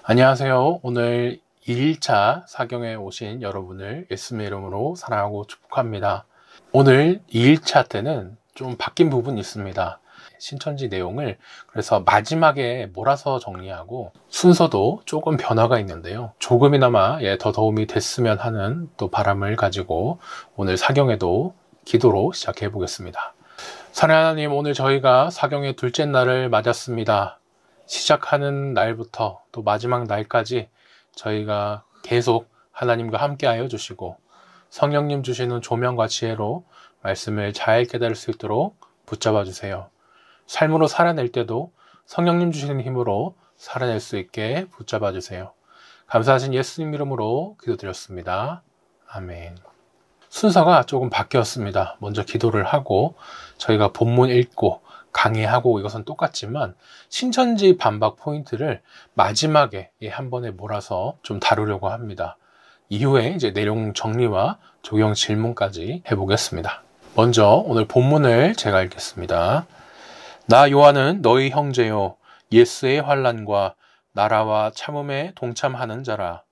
안녕하세요. 오늘 2일차 사경에 오신 여러분을 예수님의 이름으로 사랑하고 축복합니다. 오늘 2일차 때는 좀 바뀐 부분이 있습니다. 신천지 내용을 그래서 마지막에 몰아서 정리하고 순서도 조금 변화가 있는데요. 조금이나마 더 도움이 됐으면 하는 또 바람을 가지고 오늘 사경에도 기도로 시작해 보겠습니다. 사랑하는 하나님, 오늘 저희가 사경의 둘째 날을 맞았습니다. 시작하는 날부터 또 마지막 날까지 저희가 계속 하나님과 함께 하여 주시고 성령님 주시는 조명과 지혜로 말씀을 잘 깨달을 수 있도록 붙잡아 주세요. 삶으로 살아낼 때도 성령님 주시는 힘으로 살아낼 수 있게 붙잡아 주세요. 감사하신 예수님 이름으로 기도드렸습니다. 아멘. 순서가 조금 바뀌었습니다. 먼저 기도를 하고 저희가 본문 읽고 강의하고 이것은 똑같지만 신천지 반박 포인트를 마지막에 한 번에 몰아서 좀 다루려고 합니다. 이후에 이제 내용 정리와 적용 질문까지 해보겠습니다. 먼저 오늘 본문을 제가 읽겠습니다. 나 요한은 너희 형제요 예수의 환난과 나라와 참음에 동참하는 자라.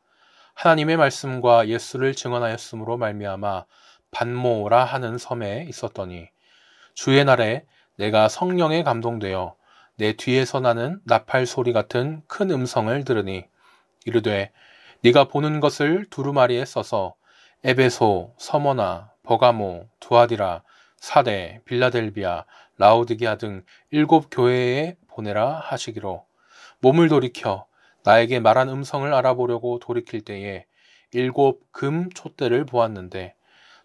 하나님의 말씀과 예수를 증언하였으므로 말미암아 반모라 하는 섬에 있었더니 주의 날에 내가 성령에 감동되어 내 뒤에서 나는 나팔 소리 같은 큰 음성을 들으니 이르되 네가 보는 것을 두루마리에 써서 에베소, 서머나, 버가모, 두아디라, 사데, 빌라델비아, 라오디게아 등 7 교회에 보내라 하시기로 몸을 돌이켜 나에게 말한 음성을 알아보려고 돌이킬 때에 7 금 촛대를 보았는데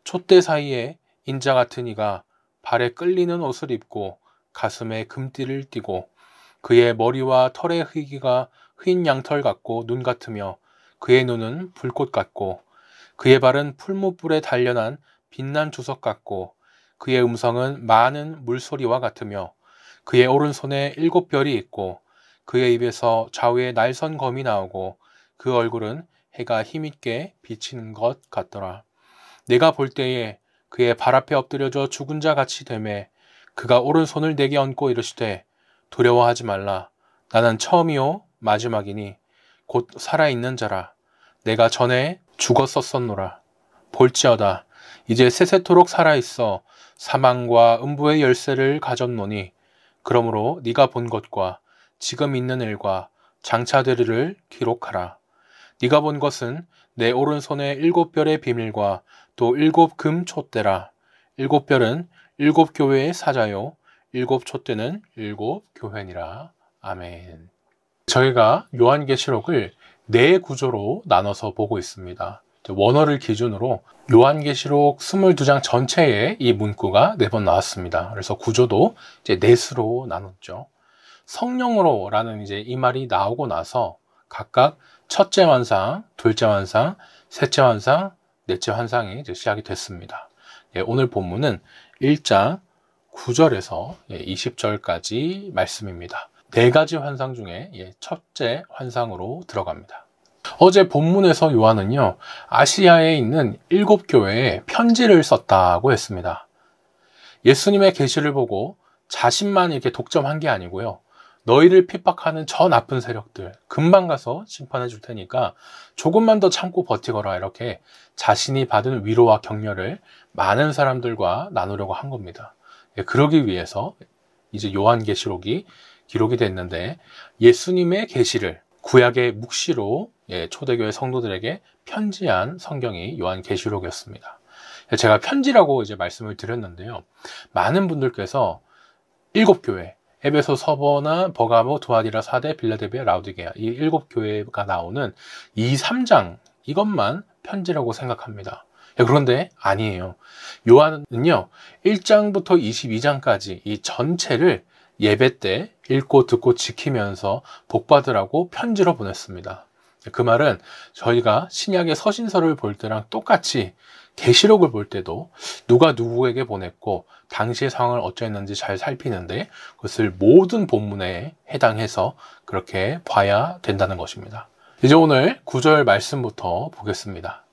촛대 사이에 인자 같은 이가 발에 끌리는 옷을 입고 가슴에 금띠를 띠고 그의 머리와 털의 희기가 흰 양털 같고 눈 같으며 그의 눈은 불꽃 같고 그의 발은 풀무불에 단련한 빛난 주석 같고 그의 음성은 많은 물소리와 같으며 그의 오른손에 7 별이 있고 그의 입에서 좌우에 날선 검이 나오고 그 얼굴은 해가 힘있게 비치는 것 같더라. 내가 볼 때에 그의 발 앞에 엎드려져 죽은 자 같이 되매 그가 오른손을 내게 얹고 이르시되 두려워하지 말라. 나는 처음이요 마지막이니 곧 살아있는 자라. 내가 전에 죽었었노라. 볼지어다 이제 세세토록 살아있어 사망과 음부의 열쇠를 가졌노니 그러므로 네가 본 것과 지금 있는 일과 장차 되리를 기록하라. 네가 본 것은 내 오른손에 7 별의 비밀과 또 7 금 촛대라. 7 별은 7 교회의 사자요 7 촛대는 7 교회니라. 아멘. 저희가 요한계시록을 4 구조로 나눠서 보고 있습니다. 원어를 기준으로 요한계시록 22장 전체에 이 문구가 4번 나왔습니다. 그래서 구조도 이제 넷으로 나눴죠. 성령으로 라는 이제 이 말이 나오고 나서 각각 첫째 환상, 둘째 환상, 셋째 환상, 넷째 환상이 이제 시작이 됐습니다. 오늘 본문은 1장 9절에서 20절까지 말씀입니다. 4가지 환상 중에 첫째 환상으로 들어갑니다. 어제 본문에서 요한은요, 아시아에 있는 7 교회에 편지를 썼다고 했습니다. 예수님의 계시를 보고 자신만 이렇게 독점한 게 아니고요. 너희를 핍박하는 저 나쁜 세력들 금방 가서 심판해 줄 테니까 조금만 더 참고 버티거라, 이렇게 자신이 받은 위로와 격려를 많은 사람들과 나누려고 한 겁니다. 그러기 위해서 이제 요한계시록이 기록이 됐는데 예수님의 계시를 구약의 묵시로 초대교회 성도들에게 편지한 성경이 요한계시록이었습니다. 제가 편지라고 이제 말씀을 드렸는데요. 많은 분들께서 7 교회 에베소, 서버나, 버가모, 두아디라, 사데, 빌라델비아, 라오디게아 이 7 교회가 나오는 2, 3장 이것만 편지라고 생각합니다. 그런데 아니에요. 요한은요 1장부터 22장까지 이 전체를 예배 때 읽고 듣고 지키면서 복받으라고 편지로 보냈습니다. 그 말은 저희가 신약의 서신서를 볼 때랑 똑같이 계시록을 볼 때도 누가 누구에게 보냈고 당시의 상황을 어쩌했는지 잘 살피는데 그것을 모든 본문에 해당해서 그렇게 봐야 된다는 것입니다. 이제 오늘 9절 말씀부터 보겠습니다.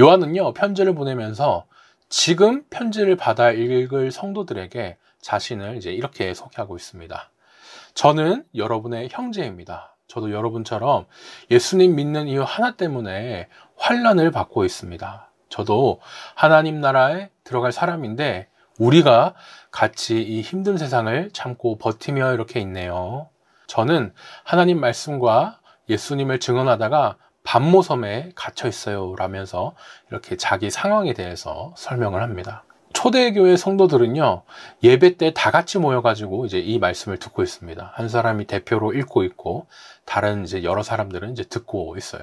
요한은요 편지를 보내면서 지금 편지를 받아 읽을 성도들에게 자신을 이제 이렇게 소개하고 있습니다. 저는 여러분의 형제입니다. 저도 여러분처럼 예수님 믿는 이유 하나 때문에 환난을 받고 있습니다. 저도 하나님 나라에 들어갈 사람인데 우리가 같이 이 힘든 세상을 참고 버티며 이렇게 있네요. 저는 하나님 말씀과 예수님을 증언하다가 반모섬에 갇혀 있어요 라면서 이렇게 자기 상황에 대해서 설명을 합니다. 초대교회 성도들은요, 예배 때 다 같이 모여가지고 이제 이 말씀을 듣고 있습니다. 한 사람이 대표로 읽고 있고, 다른 이제 여러 사람들은 이제 듣고 있어요.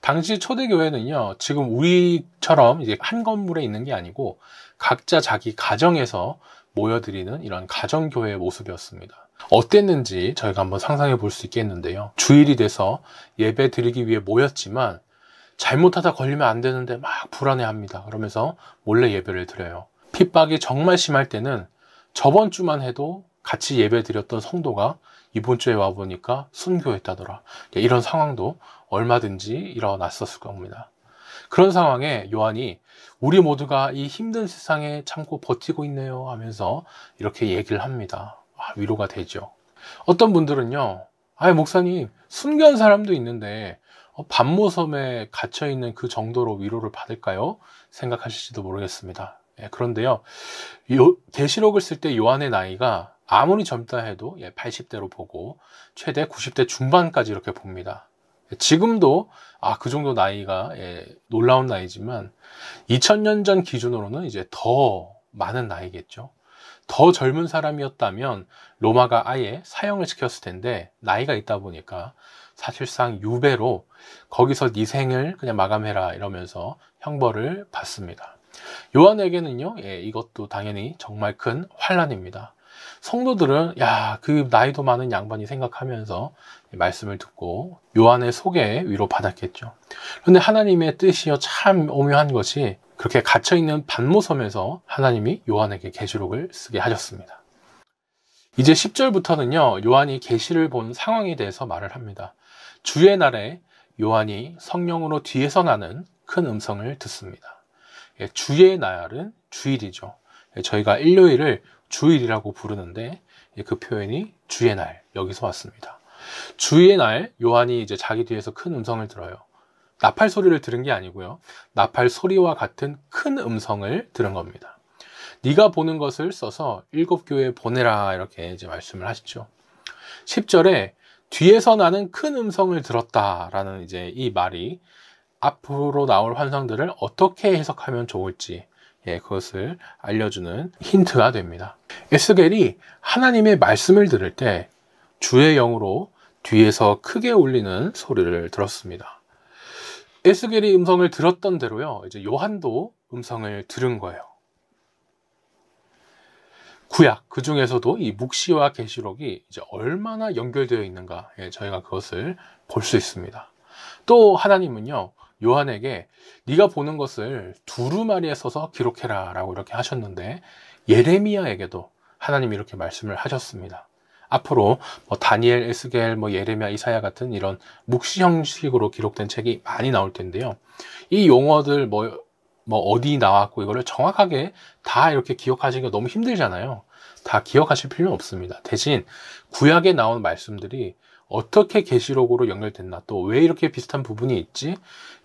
당시 초대교회는요, 지금 우리처럼 이제 한 건물에 있는 게 아니고, 각자 자기 가정에서 모여드리는 이런 가정교회의 모습이었습니다. 어땠는지 저희가 한번 상상해 볼 수 있겠는데요. 주일이 돼서 예배 드리기 위해 모였지만, 잘못하다 걸리면 안 되는데 막 불안해합니다. 그러면서 몰래 예배를 드려요. 핍박이 정말 심할 때는 저번 주만 해도 같이 예배 드렸던 성도가 이번 주에 와보니까 순교했다더라. 이런 상황도 얼마든지 일어났었을 겁니다. 그런 상황에 요한이 우리 모두가 이 힘든 세상에 참고 버티고 있네요 하면서 이렇게 얘기를 합니다. 위로가 되죠. 어떤 분들은요, 목사님 순교한 사람도 있는데 반모섬에 갇혀있는 그 정도로 위로를 받을까요? 생각하실지도 모르겠습니다. 그런데요, 계시록을 쓸 때 요한의 나이가 아무리 젊다 해도 80대로 보고 최대 90대 중반까지 이렇게 봅니다. 지금도 그 정도 나이가 놀라운 나이지만 2000년 전 기준으로는 이제 더 많은 나이겠죠. 더 젊은 사람이었다면 로마가 아예 사형을 시켰을 텐데 나이가 있다 보니까 사실상 유배로 거기서 네 생을 그냥 마감해라 이러면서 형벌을 받습니다. 요한에게는요, 이것도 당연히 정말 큰 환난입니다. 성도들은 그 나이도 많은 양반이 생각하면서 말씀을 듣고 요한의 속에 위로 받았겠죠. 그런데 하나님의 뜻이요 참 오묘한 것이 그렇게 갇혀있는 반모섬에서 하나님이 요한에게 계시록을 쓰게 하셨습니다. 이제 10절부터는요, 요한이 계시를 본 상황에 대해서 말을 합니다. 주의 날에 요한이 성령으로 뒤에서 나는 큰 음성을 듣습니다. 주의 날은 주일이죠. 저희가 일요일을 주일이라고 부르는데 그 표현이 주의 날, 여기서 왔습니다. 주의 날 요한이 이제 자기 뒤에서 큰 음성을 들어요. 나팔 소리를 들은 게 아니고요, 나팔 소리와 같은 큰 음성을 들은 겁니다. 네가 보는 것을 써서 7교회에 보내라 이렇게 이제 말씀을 하시죠. 10절에 뒤에서 나는 큰 음성을 들었다라는 이제 이 말이 앞으로 나올 환상들을 어떻게 해석하면 좋을지 그것을 알려주는 힌트가 됩니다. 에스겔이 하나님의 말씀을 들을 때 주의 영으로 뒤에서 크게 울리는 소리를 들었습니다. 에스겔이 음성을 들었던 대로요, 이제 요한도 음성을 들은 거예요. 구약, 그 중에서도 이 묵시와 계시록이 이제 얼마나 연결되어 있는가, 저희가 그것을 볼 수 있습니다. 또 하나님은요, 요한에게 네가 보는 것을 두루마리에 써서 기록해라 라고 이렇게 하셨는데, 예레미야에게도 하나님이 이렇게 말씀을 하셨습니다. 앞으로 다니엘, 에스겔, 예레미야, 이사야 같은 이런 묵시 형식으로 기록된 책이 많이 나올 텐데요, 이 용어들 어디 나왔고 이거를 정확하게 다 이렇게 기억하시기가 너무 힘들잖아요. 다 기억하실 필요는 없습니다. 대신 구약에 나온 말씀들이 어떻게 계시록으로 연결됐나, 또 왜 이렇게 비슷한 부분이 있지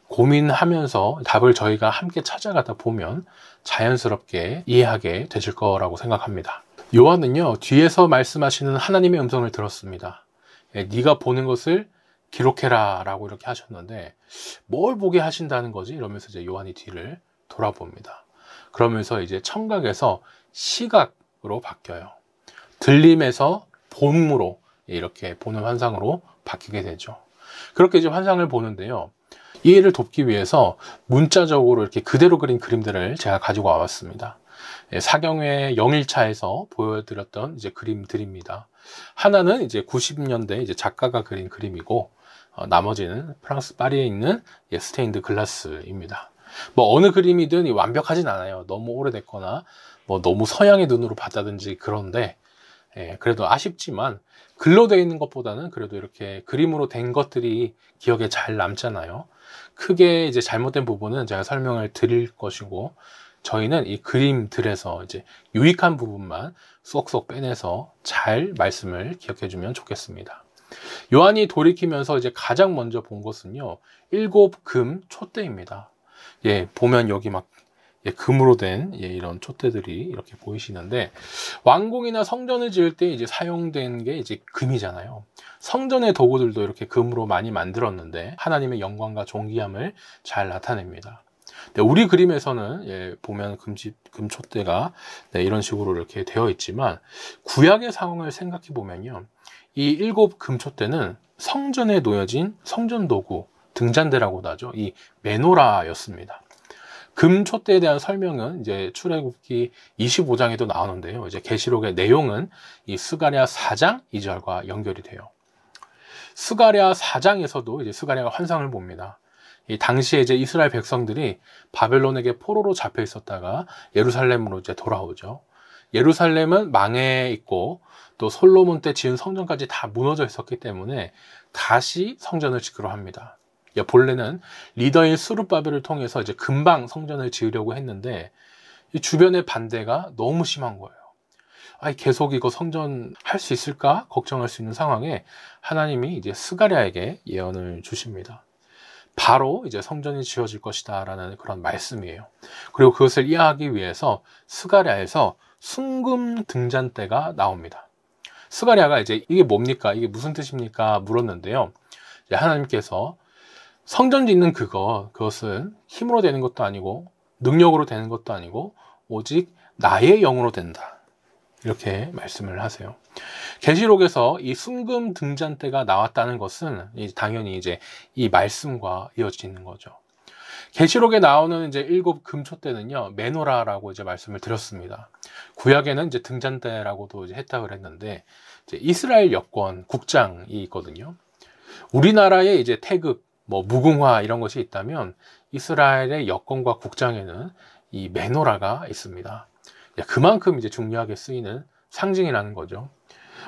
고민하면서 답을 저희가 함께 찾아가다 보면 자연스럽게 이해하게 되실 거라고 생각합니다. 요한은요, 뒤에서 말씀하시는 하나님의 음성을 들었습니다. 네가 보는 것을 기록해라 라고 이렇게 하셨는데, 뭘 보게 하신다는 거지? 이러면서 이제 요한이 뒤를 돌아봅니다. 그러면서 이제 청각에서 시각으로 바뀌어요. 들림에서 봄으로 이렇게 보는 환상으로 바뀌게 되죠. 그렇게 이제 환상을 보는데요, 이해를 돕기 위해서 문자적으로 이렇게 그대로 그린 그림들을 제가 가지고 와봤습니다. 사경회 영일차에서 보여드렸던 이제 그림들입니다. 하나는 이제 90년대 이제 작가가 그린 그림이고, 나머지는 프랑스 파리에 있는 스테인드 글라스입니다. 어느 그림이든 완벽하진 않아요. 너무 오래됐거나 너무 서양의 눈으로 봤다든지 그런데, 그래도 아쉽지만 글로 되어 있는 것보다는 그래도 이렇게 그림으로 된 것들이 기억에 잘 남잖아요. 크게 이제 잘못된 부분은 제가 설명을 드릴 것이고, 저희는 이 그림들에서 이제 유익한 부분만 쏙쏙 빼내서 잘 말씀을 기억해 주면 좋겠습니다. 요한이 돌이키면서 이제 가장 먼저 본 것은요, 7금 촛대입니다. 예, 보면 여기 막 금으로 된 이런 촛대들이 이렇게 보이시는데, 왕궁이나 성전을 지을 때 이제 사용된 게 이제 금이잖아요. 성전의 도구들도 이렇게 금으로 많이 만들었는데 하나님의 영광과 존귀함을 잘 나타냅니다. 우리 그림에서는 보면 금촛대가 이런 식으로 이렇게 되어 있지만, 구약의 상황을 생각해 보면요, 이 7금촛대는 성전에 놓여진 성전도구, 등잔대라고도 하죠. 이 메노라였습니다. 금촛대에 대한 설명은 이제 출애굽기 25장에도 나오는데요. 이제 계시록의 내용은 이 스가랴 4장 2절과 연결이 돼요. 스가랴 4장에서도 이제 스가랴가 환상을 봅니다. 이 당시에 이제 이스라엘 백성들이 바벨론에게 포로로 잡혀 있었다가 예루살렘으로 이제 돌아오죠. 예루살렘은 망해 있고 또 솔로몬 때 지은 성전까지 다 무너져 있었기 때문에 다시 성전을 짓기로 합니다. 본래는 리더인 스룹바벨을 통해서 이제 금방 성전을 지으려고 했는데 이 주변의 반대가 너무 심한 거예요. 계속 이거 성전 할 수 있을까 걱정할 수 있는 상황에 하나님이 이제 스가랴에게 예언을 주십니다. 바로 이제 성전이 지어질 것이다 라는 그런 말씀이에요. 그리고 그것을 이해하기 위해서 스가랴에서 순금 등잔대가 나옵니다. 스가랴가 이제 이게 뭡니까? 이게 무슨 뜻입니까? 물었는데요. 이제 하나님께서 성전 짓는 그것은 힘으로 되는 것도 아니고 능력으로 되는 것도 아니고 오직 나의 영으로 된다. 이렇게 말씀을 하세요. 계시록에서 이 순금 등잔대가 나왔다는 것은 당연히 이제 이 말씀과 이어지는 거죠. 계시록에 나오는 이제 7금촛대는요, 메노라라고 이제 말씀을 드렸습니다. 구약에는 이제 등잔대라고도 이제 했다 그랬는데, 이제 이스라엘 여권, 국장이 있거든요. 우리나라에 이제 태극, 무궁화 이런 것이 있다면 이스라엘의 여권과 국장에는 이 메노라가 있습니다. 그만큼 이제 중요하게 쓰이는 상징이라는 거죠.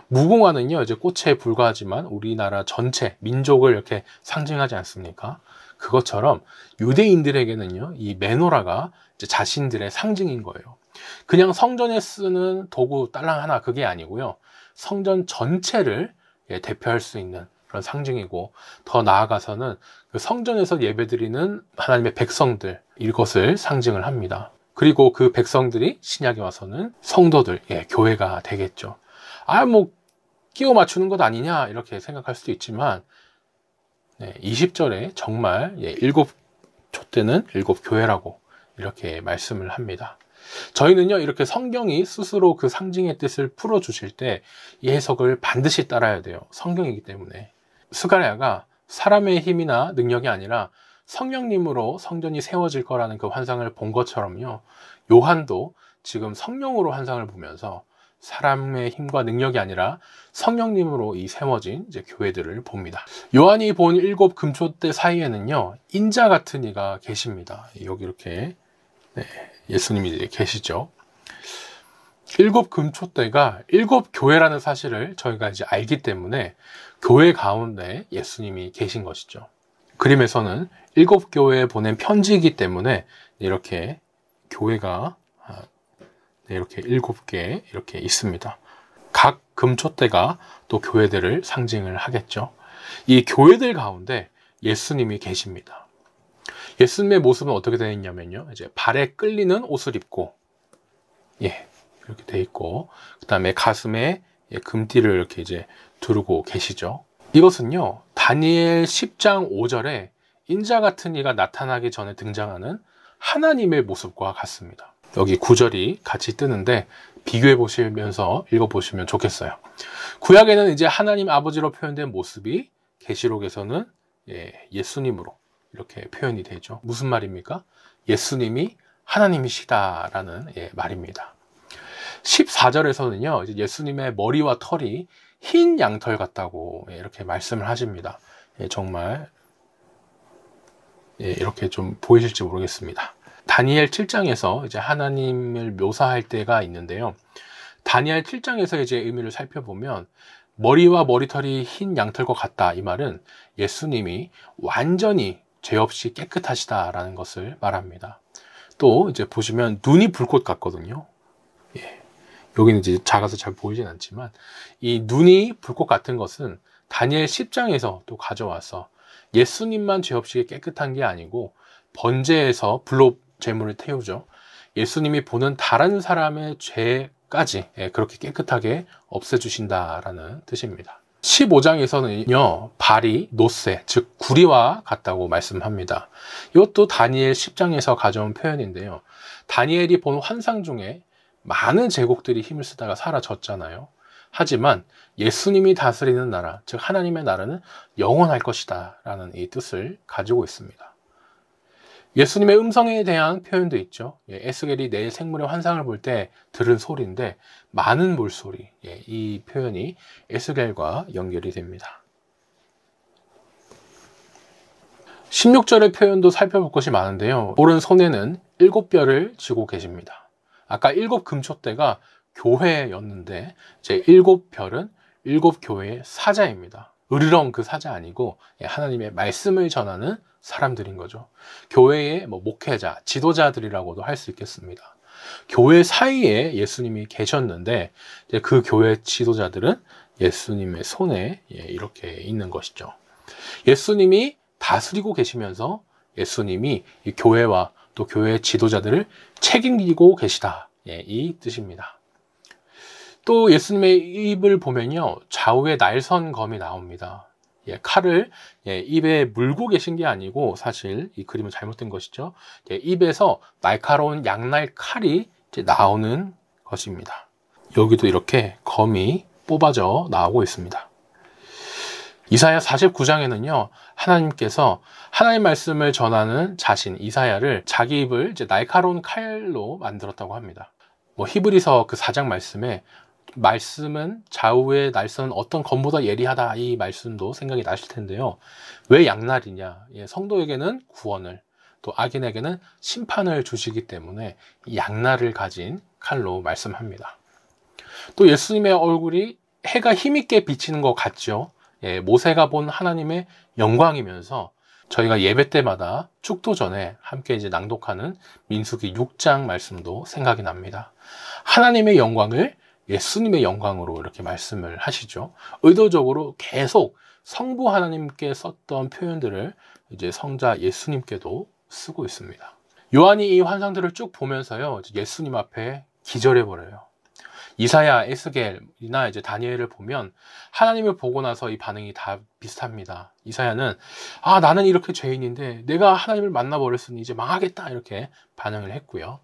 무궁화는요, 이제 꽃에 불과하지만 우리나라 전체 민족을 이렇게 상징하지 않습니까? 그것처럼 유대인들에게는요, 이 메노라가 이제 자신들의 상징인 거예요. 그냥 성전에 쓰는 도구 딸랑 하나 그게 아니고요, 성전 전체를 대표할 수 있는 그런 상징이고, 더 나아가서는 그 성전에서 예배드리는 하나님의 백성들, 이것을 상징을 합니다. 그리고 그 백성들이 신약에 와서는 성도들, 교회가 되겠죠. 끼워 맞추는 것 아니냐 이렇게 생각할 수도 있지만, 20절에 정말 7촛대는 7교회라고 이렇게 말씀을 합니다. 저희는요, 이렇게 성경이 스스로 그 상징의 뜻을 풀어주실 때 이 해석을 반드시 따라야 돼요. 성경이기 때문에. 스가랴가 사람의 힘이나 능력이 아니라 성령님으로 성전이 세워질 거라는 그 환상을 본 것처럼요, 요한도 지금 성령으로 환상을 보면서 사람의 힘과 능력이 아니라 성령님으로 이 세워진 이제 교회들을 봅니다. 요한이 본 7금촛대 사이에는요, 인자 같은 이가 계십니다. 여기 이렇게 예수님이 계시죠. 7금촛대가 7교회라는 사실을 저희가 이제 알기 때문에 교회 가운데 예수님이 계신 것이죠. 그림에서는 7교회에 보낸 편지이기 때문에 이렇게 교회가 이렇게 7개 이렇게 있습니다. 각 금촛대가 또 교회들을 상징을 하겠죠. 이 교회들 가운데 예수님이 계십니다. 예수님의 모습은 어떻게 되어 있냐면요, 이제 발에 끌리는 옷을 입고, 이렇게 되어 있고, 그 다음에 가슴에 금띠를 이렇게 이제 두르고 계시죠. 이것은요, 다니엘 10장 5절에 인자 같은 이가 나타나기 전에 등장하는 하나님의 모습과 같습니다. 여기 9절이 같이 뜨는데 비교해 보시면서 읽어보시면 좋겠어요. 구약에는 이제 하나님 아버지로 표현된 모습이 계시록에서는 예수님으로 이렇게 표현이 되죠. 무슨 말입니까? 예수님이 하나님이시다라는 말입니다. 14절에서는요, 이제 예수님의 머리와 털이 흰 양털 같다고 이렇게 말씀을 하십니다. 정말 이렇게 좀 보이실지 모르겠습니다. 다니엘 7장에서 이제 하나님을 묘사할 때가 있는데요. 다니엘 7장에서 이제 의미를 살펴보면 머리와 머리털이 흰 양털과 같다, 이 말은 예수님이 완전히 죄 없이 깨끗하시다라는 것을 말합니다. 또 이제 보시면 눈이 불꽃 같거든요. 여기는 이제 작아서 잘 보이진 않지만 이 눈이 불꽃 같은 것은 다니엘 10장에서 또 가져와서 예수님만 죄 없이 깨끗한 게 아니고 번제에서 불로 제물을 태우죠. 예수님이 보는 다른 사람의 죄까지 그렇게 깨끗하게 없애주신다라는 뜻입니다. 15장에서는요, 발이 노새, 즉 구리와 같다고 말씀합니다. 이것도 다니엘 10장에서 가져온 표현인데요. 다니엘이 본 환상 중에 많은 제국들이 힘을 쓰다가 사라졌잖아요. 하지만 예수님이 다스리는 나라, 즉 하나님의 나라는 영원할 것이다 라는 이 뜻을 가지고 있습니다. 예수님의 음성에 대한 표현도 있죠. 에스겔이 내일 생물의 환상을 볼 때 들은 소리인데 많은 물소리, 이 표현이 에스겔과 연결이 됩니다. 16절의 표현도 살펴볼 것이 많은데요. 오른손에는 7뼈를 쥐고 계십니다. 아까 7 금초대가 교회였는데 제 7별은 7교회의 사자입니다. 으르렁 그 사자 아니고 하나님의 말씀을 전하는 사람들인 거죠. 교회의 목회자, 지도자들이라고도 할 수 있겠습니다. 교회 사이에 예수님이 계셨는데 그 교회 지도자들은 예수님의 손에 이렇게 있는 것이죠. 예수님이 다스리고 계시면서 예수님이 이 교회와 또 교회 지도자들을 책임지고 계시다, 이 뜻입니다. 또 예수님의 입을 보면요, 좌우에 날선검이 나옵니다. 칼을 입에 물고 계신 게 아니고 사실 이 그림은 잘못된 것이죠. 입에서 날카로운 양날 칼이 나오는 것입니다. 여기도 이렇게 검이 뽑아져 나오고 있습니다. 이사야 49장에는요, 하나님께서 하나님 말씀을 전하는 자신 이사야를 자기 입을 날카로운 칼로 만들었다고 합니다. 히브리서 그 4장 말씀은 좌우의 날선은 어떤 검보다 예리하다, 이 말씀도 생각이 나실 텐데요. 왜 양날이냐? 성도에게는 구원을, 또 악인에게는 심판을 주시기 때문에 이 양날을 가진 칼로 말씀합니다. 또 예수님의 얼굴이 해가 힘있게 비치는 것 같죠. 모세가 본 하나님의 영광이면서 저희가 예배 때마다 축도 전에 함께 낭독하는 민수기 6장 말씀도 생각이 납니다. 하나님의 영광을 예수님의 영광으로 이렇게 말씀을 하시죠. 의도적으로 계속 성부 하나님께 썼던 표현들을 성자 예수님께도 쓰고 있습니다. 요한이 이 환상들을 쭉 보면서요, 예수님 앞에 기절해버려요. 이사야, 에스겔이나 다니엘을 보면 하나님을 보고 나서 이 반응이 다 비슷합니다. 이사야는 나는 이렇게 죄인인데 내가 하나님을 만나버렸으니 이제 망하겠다, 이렇게 반응을 했고요.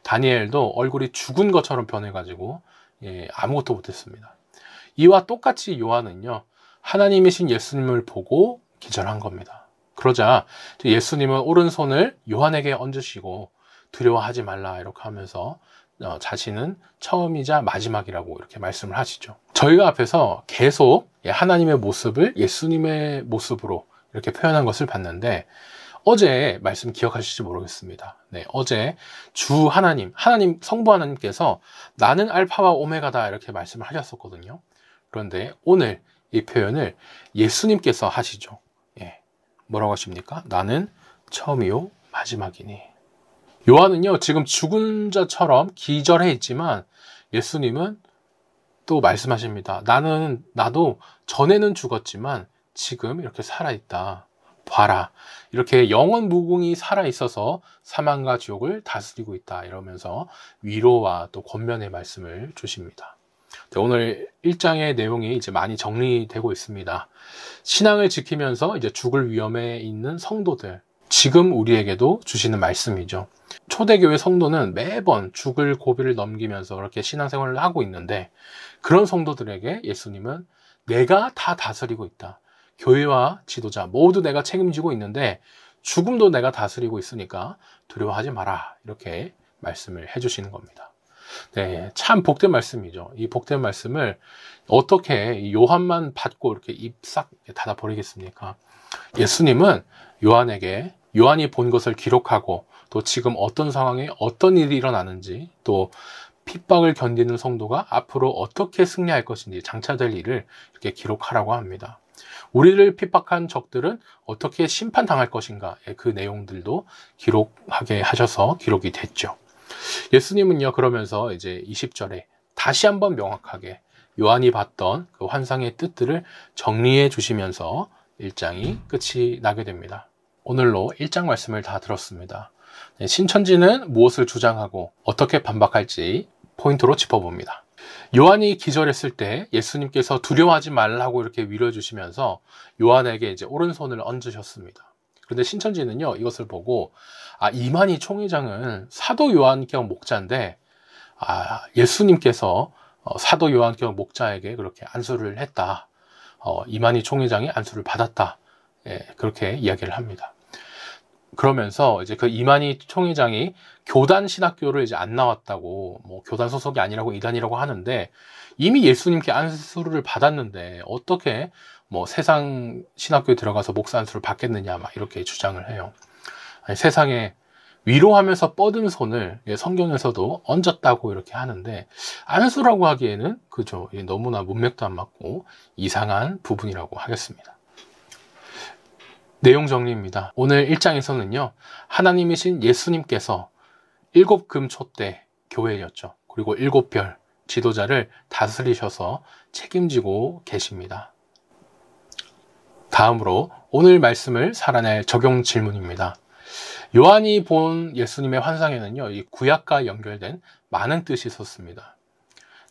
다니엘도 얼굴이 죽은 것처럼 변해가지고 아무것도 못했습니다. 이와 똑같이 요한은요, 하나님이신 예수님을 보고 기절한 겁니다. 그러자 예수님은 오른손을 요한에게 얹으시고 두려워하지 말라, 이렇게 하면서 자신은 처음이자 마지막이라고 이렇게 말씀을 하시죠. 저희가 앞에서 계속 하나님의 모습을 예수님의 모습으로 이렇게 표현한 것을 봤는데, 어제 말씀 기억하실지 모르겠습니다. 어제 주 하나님 성부 하나님께서 나는 알파와 오메가다, 이렇게 말씀을 하셨었거든요. 그런데 오늘 이 표현을 예수님께서 하시죠. 뭐라고 하십니까? 나는 처음이요 마지막이니. 요한은요, 지금 죽은 자처럼 기절해 있지만 예수님은 또 말씀하십니다. 나도 전에는 죽었지만 지금 이렇게 살아있다. 봐라. 이렇게 영원 무궁히 살아있어서 사망과 지옥을 다스리고 있다, 이러면서 위로와 또 권면의 말씀을 주십니다. 오늘 1장의 내용이 많이 정리되고 있습니다. 신앙을 지키면서 죽을 위험에 있는 성도들, 지금 우리에게도 주시는 말씀이죠. 초대교회 성도는 매번 죽을 고비를 넘기면서 그렇게 신앙생활을 하고 있는데, 그런 성도들에게 예수님은 내가 다 다스리고 있다. 교회와 지도자 모두 내가 책임지고 있는데 죽음도 내가 다스리고 있으니까 두려워하지 마라, 이렇게 말씀을 해주시는 겁니다. 참 복된 말씀이죠. 이 복된 말씀을 어떻게 요한만 받고 이렇게 입 싹 닫아 버리겠습니까? 예수님은 요한이 본 것을 기록하고, 또 지금 어떤 상황에 어떤 일이 일어나는지, 또 핍박을 견디는 성도가 앞으로 어떻게 승리할 것인지, 장차될 일을 이렇게 기록하라고 합니다. 우리를 핍박한 적들은 어떻게 심판당할 것인가, 그 내용들도 기록하게 하셔서 기록이 됐죠. 예수님은요, 그러면서 20절에 다시 한번 명확하게 요한이 봤던 그 환상의 뜻들을 정리해 주시면서 1장이 끝이 나게 됩니다. 오늘로 1장 말씀을 다 들었습니다. 신천지는 무엇을 주장하고 어떻게 반박할지 포인트로 짚어봅니다. 요한이 기절했을 때 예수님께서 두려워하지 말라고 이렇게 위로해 주시면서 요한에게 이제 오른손을 얹으셨습니다. 그런데 신천지는요, 이것을 보고 이만희 총회장은 사도 요한경 목자인데 예수님께서 사도 요한경 목자에게 그렇게 안수를 했다. 이만희 총회장이 안수를 받았다. 그렇게 이야기를 합니다. 그러면서 이제 그 이만희 총회장이 교단 신학교를 이제 안 나왔다고, 교단 소속이 아니라고 이단이라고 하는데, 이미 예수님께 안수를 받았는데 어떻게 세상 신학교에 들어가서 목사 안수를 받겠느냐, 막 이렇게 주장을 해요. 세상에 위로하면서 뻗은 손을 성경에서도 얹었다고 이렇게 하는데, 안수라고 하기에는 그죠, 너무나 문맥도 안 맞고 이상한 부분이라고 하겠습니다. 내용 정리입니다. 오늘 1장에서는요, 하나님이신 예수님께서 7금 촛대 교회였죠. 그리고 7별 지도자를 다스리셔서 책임지고 계십니다. 다음으로 오늘 말씀을 살아낼 적용 질문입니다. 요한이 본 예수님의 환상에는요, 이 구약과 연결된 많은 뜻이 있었습니다.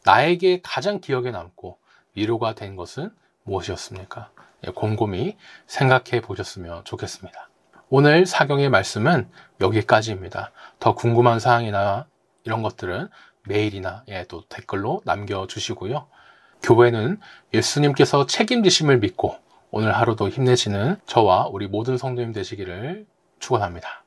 나에게 가장 기억에 남고 위로가 된 것은 무엇이었습니까? 곰곰이 생각해 보셨으면 좋겠습니다. 오늘 사경의 말씀은 여기까지입니다. 더 궁금한 사항이나 이런 것들은 메일이나 또 댓글로 남겨주시고요. 교회는 예수님께서 책임지심을 믿고 오늘 하루도 힘내시는 저와 우리 모든 성도님 되시기를 축원합니다.